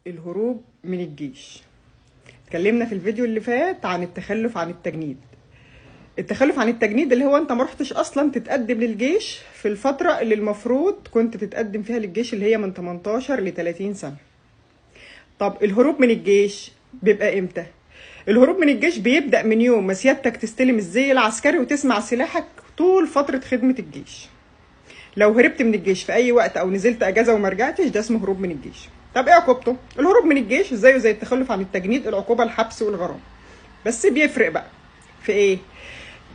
الهروب من الجيش. اتكلمنا في الفيديو اللي فات عن التخلف عن التجنيد. التخلف عن التجنيد اللي هو انت ما رحتش اصلا تتقدم للجيش في الفتره اللي المفروض كنت تتقدم فيها للجيش، اللي هي من 18 ل 30 سنه. طب الهروب من الجيش بيبقى امتى؟ الهروب من الجيش بيبدا من يوم ما سيادتك تستلم الزي العسكري وتسمع سلاحك طول فتره خدمه الجيش. لو هربت من الجيش في اي وقت او نزلت اجازه وما رجعتش، ده اسمه هروب من الجيش. طب ايه عقوبته؟ الهروب من الجيش زيه زي التخلف عن التجنيد، العقوبه الحبس والغرامه. بس بيفرق بقى في ايه؟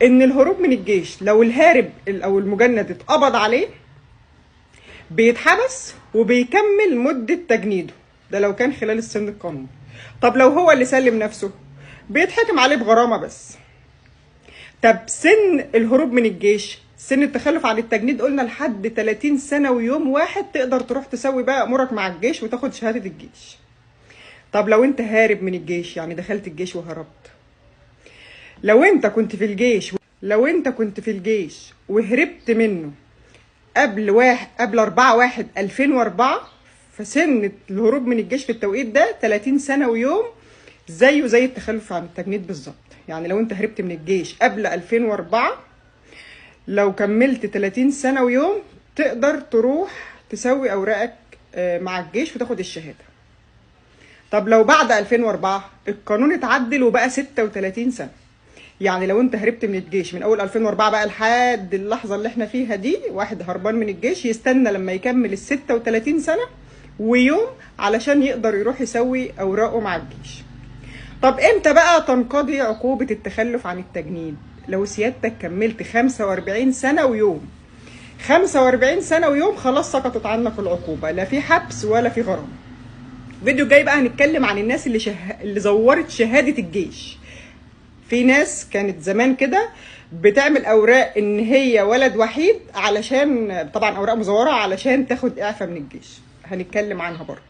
ان الهروب من الجيش لو الهارب او المجند اتقبض عليه بيتحبس وبيكمل مده تجنيده، ده لو كان خلال السن القانوني. طب لو هو اللي سلم نفسه بيتحكم عليه بغرامه بس. طب سن الهروب من الجيش، سن التخلف عن التجنيد قلنا لحد 30 سنه ويوم واحد تقدر تروح تسوي بقى امورك مع الجيش وتاخد شهاده الجيش. طب لو انت هارب من الجيش، يعني دخلت الجيش وهربت، لو انت كنت في الجيش وهربت منه قبل 4/1/2004، فسن الهروب من الجيش في التوقيت ده 30 سنه ويوم، زيه زي التخلف عن التجنيد بالظبط. يعني لو انت هربت من الجيش قبل 2004، لو كملت 30 سنه ويوم تقدر تروح تسوي اوراقك مع الجيش وتاخد الشهاده. طب لو بعد 2004 القانون اتعدل وبقى 36 سنه، يعني لو انت هربت من الجيش من اول 2004 بقى لحد اللحظه اللي احنا فيها دي، واحد هربان من الجيش يستنى لما يكمل ال 36 سنه ويوم علشان يقدر يروح يسوي اوراقه مع الجيش. طب امتى بقى تنقضي عقوبه التخلف عن التجنيد؟ لو سيادتك كملت 45 سنه ويوم. 45 سنه ويوم خلاص سقطت عنك العقوبه، لا في حبس ولا في غرامه. الفيديو الجاي بقى هنتكلم عن الناس اللي زورت شهاده الجيش. في ناس كانت زمان كده بتعمل اوراق ان هي ولد وحيد، علشان طبعا اوراق مزوره علشان تاخد اعفاء من الجيش، هنتكلم عنها برضه.